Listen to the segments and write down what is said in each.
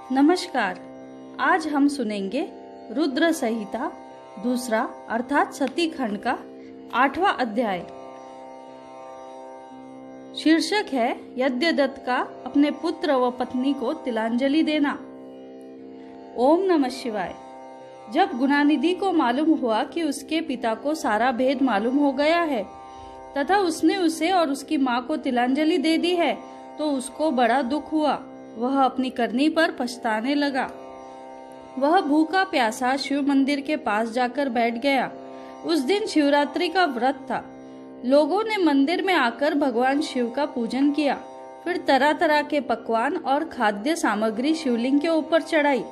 नमस्कार। आज हम सुनेंगे रुद्र संहिता दूसरा अर्थात सती खंड का 8वां अध्याय। शीर्षक है यज्ञदत्त का अपने पुत्र व पत्नी को तिलांजलि देना। ओम नमः शिवाय। जब गुणानिधि को मालूम हुआ कि उसके पिता को सारा भेद मालूम हो गया है तथा उसने उसे और उसकी माँ को तिलांजलि दे दी है तो उसको बड़ा दुख हुआ। वह अपनी करनी पर पछताने लगा। वह भूखा प्यासा शिव मंदिर के पास जाकर बैठ गया। उस दिन शिवरात्रि का व्रत था। लोगों ने मंदिर में आकर भगवान शिव का पूजन किया। फिर तरह तरह के पकवान और खाद्य सामग्री शिवलिंग के ऊपर चढ़ाई।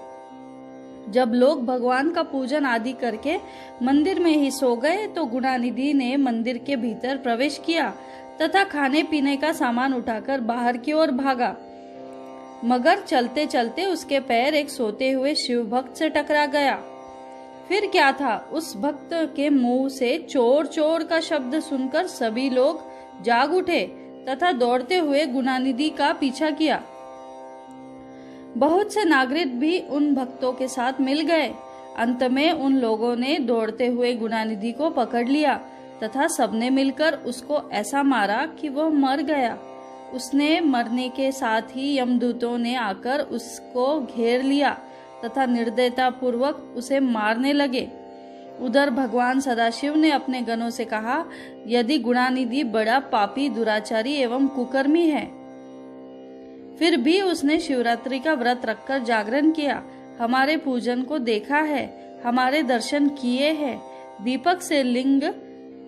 जब लोग भगवान का पूजन आदि करके मंदिर में ही सो गए तो गुणानिधि ने मंदिर के भीतर प्रवेश किया तथा खाने पीने का सामान उठाकर बाहर की ओर भागा, मगर चलते चलते उसके पैर एक सोते हुए शिव भक्त से टकरा गया। फिर क्या था, उस भक्त के मुंह से चोर चोर का शब्द सुनकर सभी लोग जाग उठे तथा दौड़ते हुए गुणानिधि का पीछा किया। बहुत से नागरिक भी उन भक्तों के साथ मिल गए। अंत में उन लोगों ने दौड़ते हुए गुणानिधि को पकड़ लिया तथा सबने मिलकर उसको ऐसा मारा कि वह मर गया। उसने मरने के साथ ही यमदूतों ने आकर उसको घेर लिया तथा निर्दयता पूर्वक उसे मारने लगे। उधर भगवान सदाशिव ने अपने गणों से कहा, यदि गुणानिधि बड़ा पापी, दुराचारी एवं कुकर्मी है, फिर भी उसने शिवरात्रि का व्रत रखकर जागरण किया, हमारे पूजन को देखा है, हमारे दर्शन किए हैं। दीपक से लिंग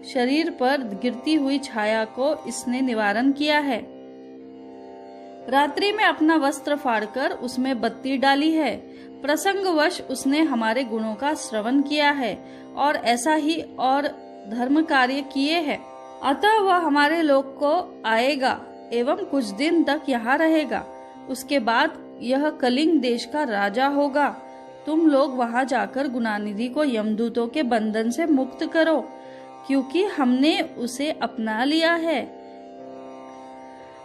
शरीर पर गिरती हुई छाया को इसने निवारण किया है। रात्रि में अपना वस्त्र फाड़कर उसमें बत्ती डाली है। प्रसंगवश उसने हमारे गुणों का श्रवण किया है और ऐसा ही और धर्म कार्य किए हैं। अतः वह हमारे लोक को आएगा एवं कुछ दिन तक यहाँ रहेगा। उसके बाद यह कलिंग देश का राजा होगा। तुम लोग वहाँ जाकर गुणानिधि को यमदूतों के बंधन से मुक्त करो, क्योंकि हमने उसे अपना लिया है।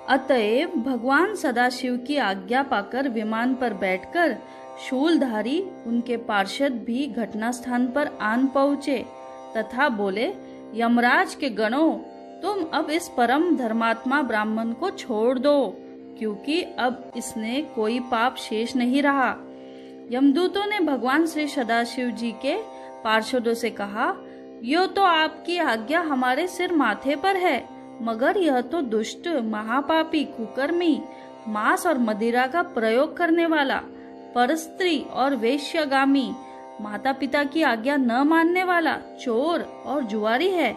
अतएव भगवान सदाशिव की आज्ञा पाकर विमान पर बैठकर शूलधारी उनके पार्षद भी घटना स्थान पर आन पहुँचे तथा बोले, यमराज के गणों, तुम अब इस परम धर्मात्मा ब्राह्मण को छोड़ दो, क्योंकि अब इसने कोई पाप शेष नहीं रहा। यमदूतों ने भगवान श्री सदाशिव जी के पार्षदों से कहा, यो तो आपकी आज्ञा हमारे सिर माथे पर है, मगर यह तो दुष्ट, महापापी, कुकर्मी, मांस और मदिरा का प्रयोग करने वाला, परस्त्री और वेश्यगामी, माता पिता की आज्ञा न मानने वाला, चोर और जुआरी है।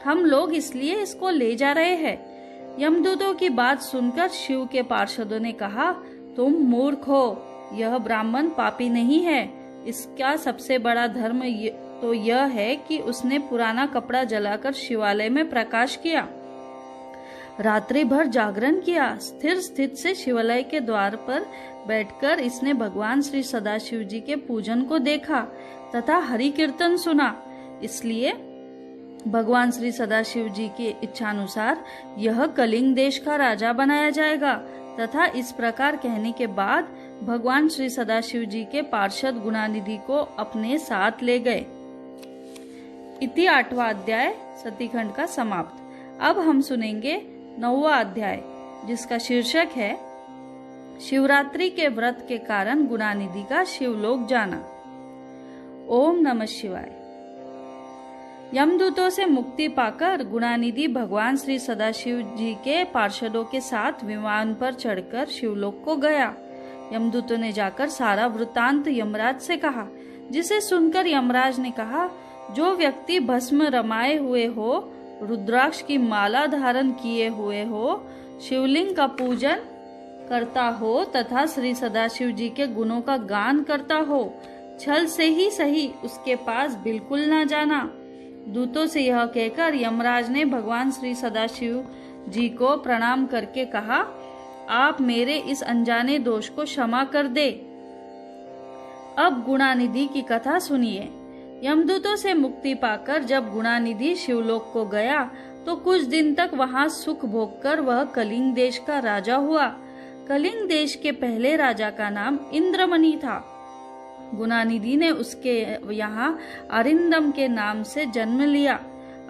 हम लोग इसलिए इसको ले जा रहे हैं। यमदूतों की बात सुनकर शिव के पार्षदों ने कहा, तुम मूर्ख हो, यह ब्राह्मण पापी नहीं है। इसका सबसे बड़ा धर्म तो यह है कि उसने पुराना कपड़ा जलाकर शिवालय में प्रकाश किया, रात्रि भर जागरण किया, स्थिर स्थित से शिवालय के द्वार पर बैठकर इसने भगवान श्री सदाशिव जी के पूजन को देखा तथा हरि कीर्तन सुना। इसलिए भगवान श्री सदाशिव जी की इच्छानुसार यह कलिंग देश का राजा बनाया जाएगा। तथा इस प्रकार कहने के बाद भगवान श्री सदाशिव जी के पार्षद गुणानिधि को अपने साथ ले गए। इति 8वां अध्याय सतीखंड का समाप्त। अब हम सुनेंगे 9वां अध्याय, जिसका शीर्षक है शिवरात्रि के व्रत के कारण गुणानिधि का शिवलोक जाना। ओम नमः शिवाय। यमदूतों से मुक्ति पाकर गुणानिधि भगवान श्री सदाशिव जी के पार्षदों के साथ विमान पर चढ़कर शिवलोक को गया। यमदूतों ने जाकर सारा वृत्तांत यमराज से कहा, जिसे सुनकर यमराज ने कहा, जो व्यक्ति भस्म रमाए हुए हो, रुद्राक्ष की माला धारण किए हुए हो, शिवलिंग का पूजन करता हो तथा श्री सदाशिव जी के गुणों का गान करता हो, छल से ही सही उसके पास बिल्कुल न जाना। दूतों से यह कहकर यमराज ने भगवान श्री सदाशिव जी को प्रणाम करके कहा, आप मेरे इस अनजाने दोष को क्षमा कर दे। अब गुणानिधि की कथा सुनिए। यमदूतों से मुक्ति पाकर जब गुणानिधि शिवलोक को गया तो कुछ दिन तक वहां सुख भोगकर वह कलिंग देश का राजा हुआ। कलिंग देश के पहले राजा का नाम इंद्रमणि था। गुणानिधि ने उसके यहाँ अरिंदम के नाम से जन्म लिया।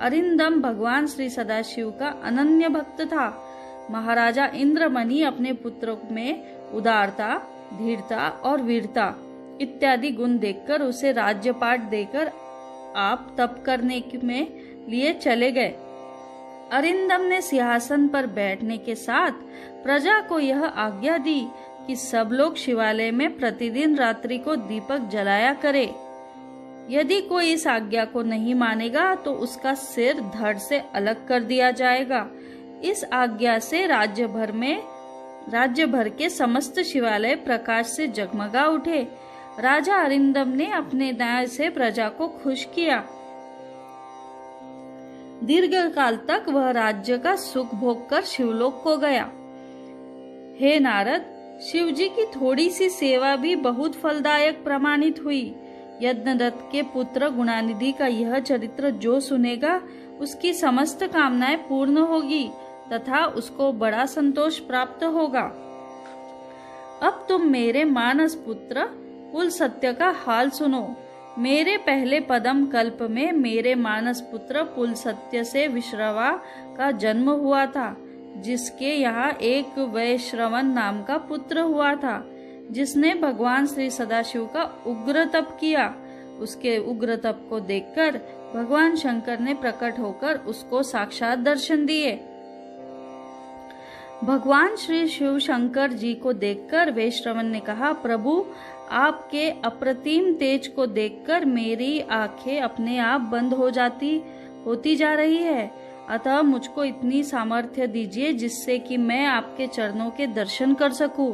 अरिंदम भगवान श्री सदाशिव का अनन्य भक्त था। महाराजा इंद्रमणि अपने पुत्रों में उदारता, धीरता और वीरता इत्यादि गुण देखकर उसे राज्यपाट देकर आप तप करने में लिए चले गए। अरिंदम ने सिंहासन पर बैठने के साथ प्रजा को यह आज्ञा दी कि सब लोग शिवालय में प्रतिदिन रात्रि को दीपक जलाया करे। यदि कोई इस आज्ञा को नहीं मानेगा तो उसका सिर धड़ से अलग कर दिया जाएगा। इस आज्ञा से राज्य भर के समस्त शिवालय प्रकाश से जगमगा उठे। राजा अरिंदम ने अपने न्याय से प्रजा को खुश किया। दीर्घ काल तक वह राज्य का सुख भोग कर शिवलोक को गया। हे नारद, शिवजी की थोड़ी सी सेवा भी बहुत फलदायक प्रमाणित हुई। यज्ञदत्त के पुत्र गुणानिधि का यह चरित्र जो सुनेगा उसकी समस्त कामनाएं पूर्ण होगी तथा उसको बड़ा संतोष प्राप्त होगा। अब तुम मेरे मानस पुत्र पुलस्त्य का हाल सुनो। मेरे पहले पदम कल्प में मेरे मानस पुत्र पुलस्त्य से विश्रवा का जन्म हुआ था, जिसके यहाँ एक वैश्रवन नाम का पुत्र हुआ था, जिसने भगवान श्री सदाशिव का उग्र तप किया। उसके उग्र तप को देखकर भगवान शंकर ने प्रकट होकर उसको साक्षात दर्शन दिए। भगवान श्री शिव शंकर जी को देखकर वैश्रवन ने कहा, प्रभु, आपके अप्रतिम तेज को देखकर मेरी आंखें अपने आप बंद होती जा रही है। अतः मुझको इतनी सामर्थ्य दीजिए जिससे कि मैं आपके चरणों के दर्शन कर सकूं।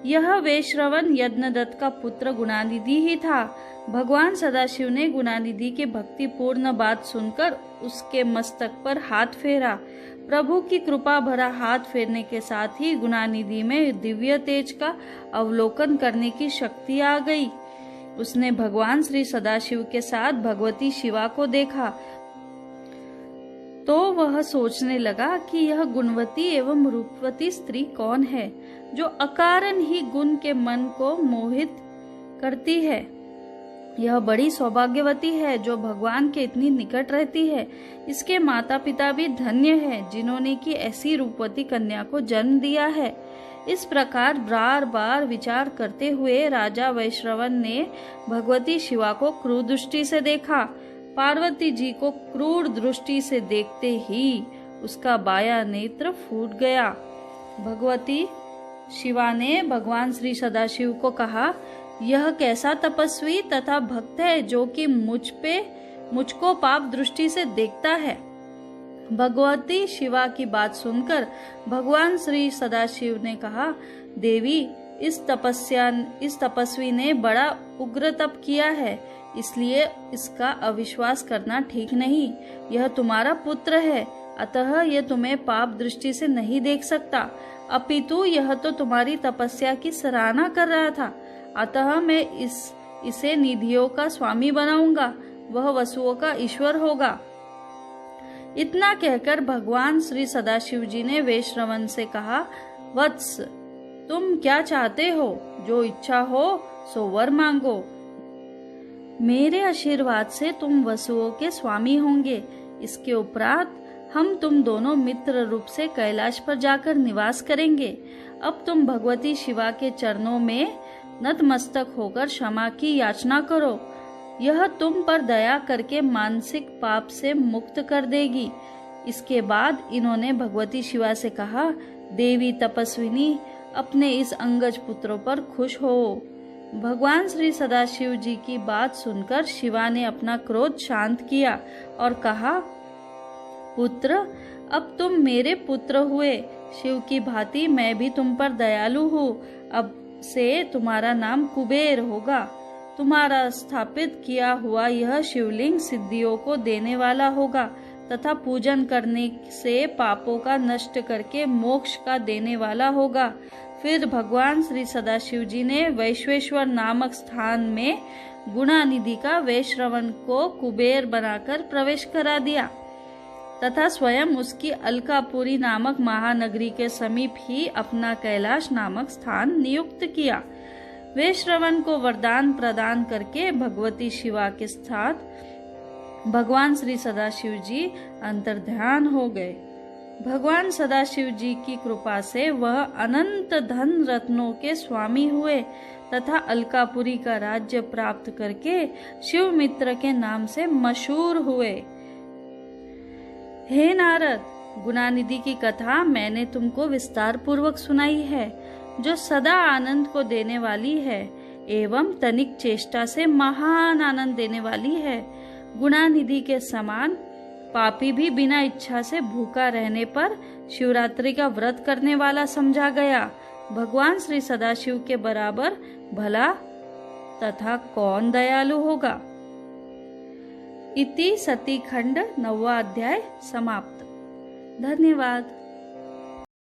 यह वैश्रवन यज्ञदत्त का पुत्र गुणानिधि ही था। भगवान सदाशिव ने गुणानिधि की भक्तिपूर्ण बात सुनकर उसके मस्तक पर हाथ फेरा। प्रभु की कृपा भरा हाथ फेरने के साथ ही गुणानिधि में दिव्य तेज का अवलोकन करने की शक्ति आ गई। उसने भगवान श्री सदाशिव के साथ भगवती शिवा को देखा तो वह सोचने लगा कि यह गुणवती एवं रूपवती स्त्री कौन है जो अकारण ही गुण के मन को मोहित करती है। यह बड़ी सौभाग्यवती है जो भगवान के इतनी निकट रहती है। इसके माता पिता भी धन्य है जिन्होंने की ऐसी रूपवती कन्या को जन्म दिया है। इस प्रकार बार बार विचार करते हुए राजा वैश्रवन ने भगवती शिवा को क्रूर दृष्टि से देखा। पार्वती जी को क्रूर दृष्टि से देखते ही उसका बाया नेत्र फूट गया। भगवती शिवा ने भगवान श्री सदाशिव को कहा, यह कैसा तपस्वी तथा भक्त है जो कि मुझको पाप दृष्टि से देखता है। भगवती शिवा की बात सुनकर भगवान श्री सदाशिव ने कहा, देवी, इस तपस्वी ने बड़ा उग्र तप किया है, इसलिए इसका अविश्वास करना ठीक नहीं। यह तुम्हारा पुत्र है, अतः यह तुम्हें पाप दृष्टि से नहीं देख सकता, अपितु यह तो तुम्हारी तपस्या की सराहना कर रहा था। अतः मैं इसे निधियों का स्वामी बनाऊंगा, वह वसुओं का ईश्वर होगा। इतना कहकर भगवान श्री सदाशिव जी ने वैश्रवन से कहा, वत्स, तुम क्या चाहते हो? जो इच्छा हो सो वर मांगो। मेरे आशीर्वाद से तुम वसुओं के स्वामी होंगे। इसके उपरांत हम तुम दोनों मित्र रूप से कैलाश पर जाकर निवास करेंगे। अब तुम भगवती शिवा के चरणों में नतमस्तक होकर क्षमा की याचना करो। यह तुम पर दया करके मानसिक पाप से मुक्त कर देगी। इसके बाद इन्होंने भगवती शिवा से कहा, देवी तपस्विनी, अपने इस अंगज पुत्रों पर खुश हो। भगवान श्री सदाशिव जी की बात सुनकर शिवा ने अपना क्रोध शांत किया और कहा, पुत्र, अब तुम मेरे पुत्र हुए। शिव की भांति मैं भी तुम पर दयालु हूँ। अब से तुम्हारा नाम कुबेर होगा। तुम्हारा स्थापित किया हुआ यह शिवलिंग सिद्धियों को देने वाला होगा तथा पूजन करने से पापों का नष्ट करके मोक्ष का देने वाला होगा। फिर भगवान श्री सदाशिव जी ने वैश्वेश्वर नामक स्थान में गुणानिधि का वैश्रवन को कुबेर बनाकर प्रवेश करा दिया। तथा स्वयं उसकी अलकापुरी नामक महानगरी के समीप ही अपना कैलाश नामक स्थान नियुक्त किया। वे श्रवण को वरदान प्रदान करके भगवती शिवा के साथ भगवान श्री सदाशिव जी अंतर्ध्यान हो गए। भगवान सदाशिव जी की कृपा से वह अनंत धन रत्नों के स्वामी हुए तथा अलकापुरी का राज्य प्राप्त करके शिव मित्र के नाम से मशहूर हुए। हे नारद, गुणानिधि की कथा मैंने तुमको विस्तार पूर्वक सुनाई है, जो सदा आनंद को देने वाली है एवं तनिक चेष्टा से महान आनंद देने वाली है। गुणानिधि के समान पापी भी बिना इच्छा से भूखा रहने पर शिवरात्रि का व्रत करने वाला समझा गया। भगवान श्री सदाशिव के बराबर भला तथा कौन दयालु होगा। इति सती खंड 9वां अध्याय समाप्त। धन्यवाद।